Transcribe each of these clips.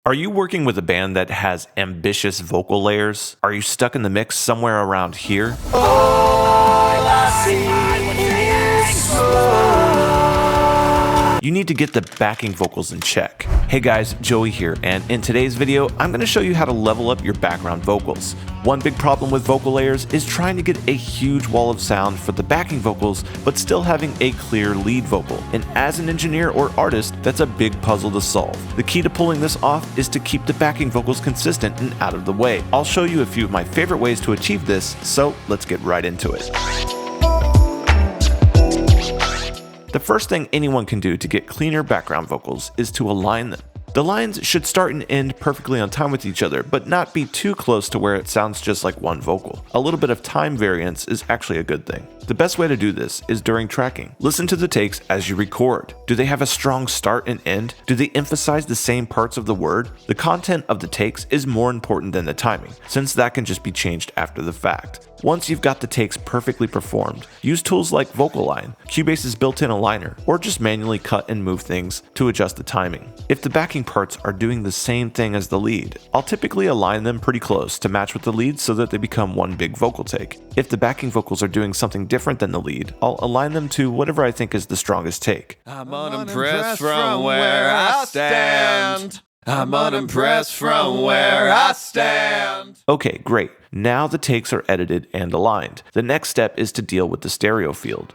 Are you working with a band that has ambitious vocal layers? Are you stuck in the mix somewhere around here? You need to get the backing vocals in check. Hey guys, Joey here, and in today's video, I'm going to show you how to level up your background vocals. One big problem with vocal layers is trying to get a huge wall of sound for the backing vocals, but still having a clear lead vocal. And as an engineer or artist, that's a big puzzle to solve. The key to pulling this off is to keep the backing vocals consistent and out of the way. I'll show you a few of my favorite ways to achieve this, so let's get right into it. The first thing anyone can do to get cleaner background vocals is to align them. The lines should start and end perfectly on time with each other, but not be too close to where it sounds just like one vocal. A little bit of time variance is actually a good thing. The best way to do this is during tracking. Listen to the takes as you record. Do they have a strong start and end? Do they emphasize the same parts of the word? The content of the takes is more important than the timing, since that can just be changed after the fact. Once you've got the takes perfectly performed, use tools like Vocal Line, Cubase's built-in aligner, or just manually cut and move things to adjust the timing. If the backing parts are doing the same thing as the lead, I'll typically align them pretty close to match with the lead so that they become one big vocal take. If the backing vocals are doing something different than the lead, I'll align them to whatever I think is the strongest take. I'm unimpressed from where I stand. I'm unimpressed from where I stand. Okay, great. Now the takes are edited and aligned. The next step is to deal with the stereo field.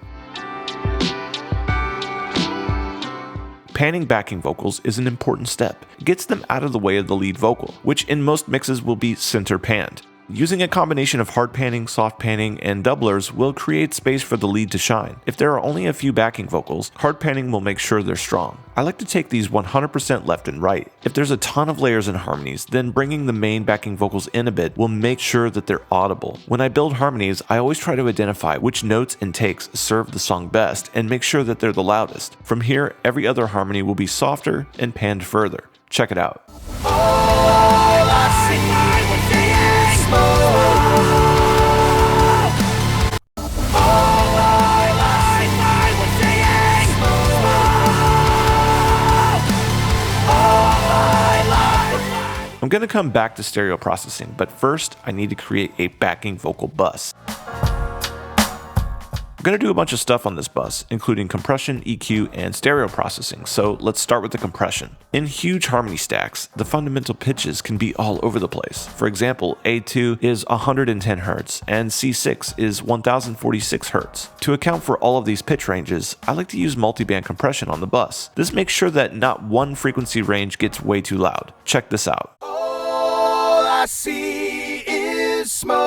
Panning backing vocals is an important step. It gets them out of the way of the lead vocal, which in most mixes will be center panned. Using a combination of hard panning, soft panning, and doublers will create space for the lead to shine. If there are only a few backing vocals, hard panning will make sure they're strong. I like to take these 100% left and right. If there's a ton of layers and harmonies, then bringing the main backing vocals in a bit will make sure that they're audible. When I build harmonies, I always try to identify which notes and takes serve the song best and make sure that they're the loudest. From here, every other harmony will be softer and panned further. Check it out. I'm going to come back to stereo processing, but first I need to create a backing vocal bus. I'm going to do a bunch of stuff on this bus, including compression, EQ, and stereo processing, so let's start with the compression. In huge harmony stacks, the fundamental pitches can be all over the place. For example, A2 is 110 Hz, and C6 is 1046 Hz. To account for all of these pitch ranges, I like to use multiband compression on the bus. This makes sure that not one frequency range gets way too loud. Check this out. All I see is smoke.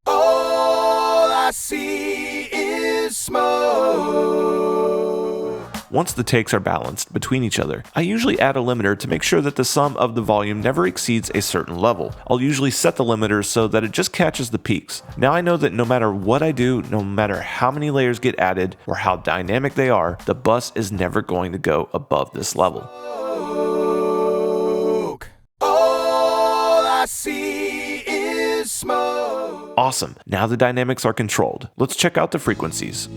All I see is smoke. Once the takes are balanced between each other, I usually add a limiter to make sure that the sum of the volume never exceeds a certain level. I'll usually set the limiter so that it just catches the peaks. Now I know that no matter what I do, no matter how many layers get added or how dynamic they are, the bus is never going to go above this level. All I see is smoke. Awesome, now the dynamics are controlled. Let's check out the frequencies.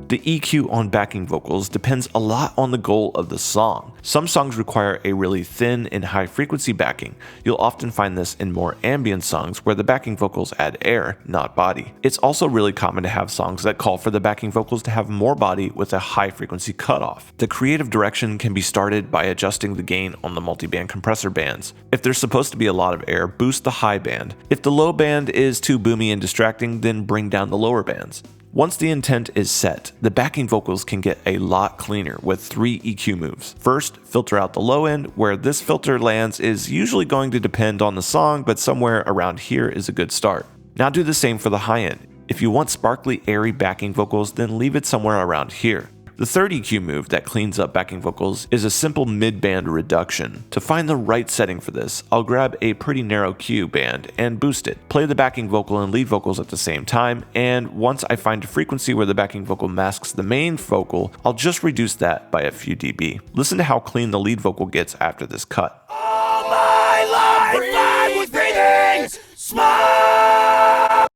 The EQ on backing vocals depends a lot on the goal of the song. Some songs require a really thin and high frequency backing. You'll often find this in more ambient songs where the backing vocals add air, not body. It's also really common to have songs that call for the backing vocals to have more body with a high frequency cutoff. The creative direction can be started by adjusting the gain on the multiband compressor bands. If there's supposed to be a lot of air, boost the high band. If the low band is too boomy and distracting, then bring down the lower bands. Once the intent is set, the backing vocals can get a lot cleaner with 3 EQ moves. First, filter out the low end. Where this filter lands is usually going to depend on the song, but somewhere around here is a good start. Now do the same for the high end. If you want sparkly, airy backing vocals, then leave it somewhere around here. The third EQ move that cleans up backing vocals is a simple mid-band reduction. To find the right setting for this, I'll grab a pretty narrow Q band and boost it. Play the backing vocal and lead vocals at the same time, and once I find a frequency where the backing vocal masks the main vocal, I'll just reduce that by a few dB. Listen to how clean the lead vocal gets after this cut. All my life I was breathing smoke.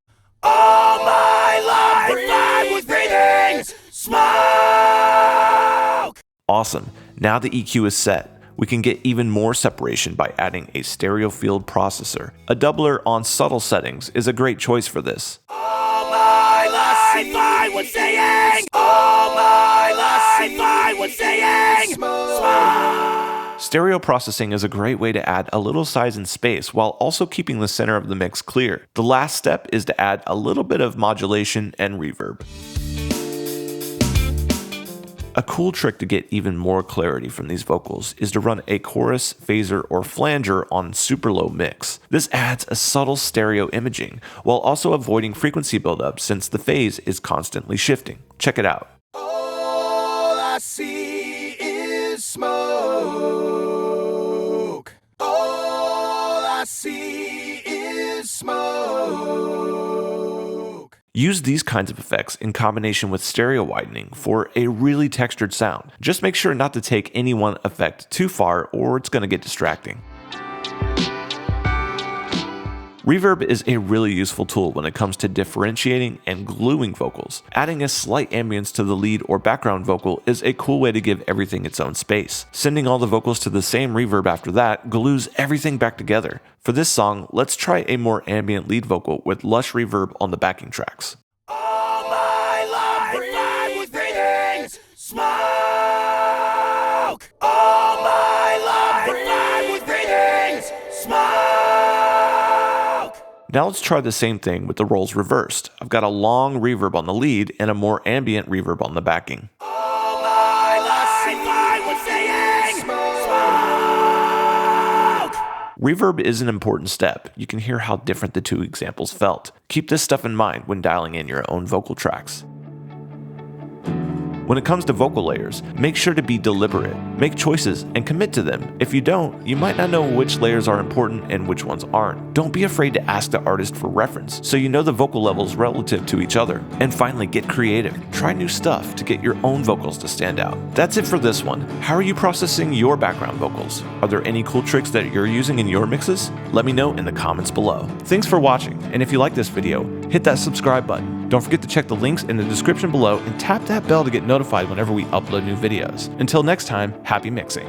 All my life I was breathing smoke. Awesome, now the EQ is set. We can get even more separation by adding a stereo field processor. A doubler on subtle settings is a great choice for this. All my life I was saying, all my life I was saying, smoke. Stereo processing is a great way to add a little size and space while also keeping the center of the mix clear. The last step is to add a little bit of modulation and reverb. A cool trick to get even more clarity from these vocals is to run a chorus, phaser, or flanger on super low mix. This adds a subtle stereo imaging while also avoiding frequency buildup since the phase is constantly shifting. Check it out. All I see is smoke. All I see is smoke. Use these kinds of effects in combination with stereo widening for a really textured sound. Just make sure not to take any one effect too far or it's going to get distracting. Reverb is a really useful tool when it comes to differentiating and gluing vocals. Adding a slight ambience to the lead or background vocal is a cool way to give everything its own space. Sending all the vocals to the same reverb after that glues everything back together. For this song, let's try a more ambient lead vocal with lush reverb on the backing tracks. All my life I was breathing smoke. All my life I was breathing smoke. Now let's try the same thing with the roles reversed. I've got a long reverb on the lead and a more ambient reverb on the backing. All my life I was saying smoke. Reverb is an important step. You can hear how different the two examples felt. Keep this stuff in mind when dialing in your own vocal tracks. When it comes to vocal layers, make sure to be deliberate, make choices, and commit to them. If you don't, you might not know which layers are important and which ones aren't. Don't be afraid to ask the artist for reference so you know the vocal levels relative to each other. And finally, get creative. Try new stuff to get your own vocals to stand out. That's it for this one. How are you processing your background vocals? Are there any cool tricks that you're using in your mixes? Let me know in the comments below. Thanks for watching, and if you like this video, hit that subscribe button. Don't forget to check the links in the description below and tap that bell to get notified whenever we upload new videos. Until next time, happy mixing.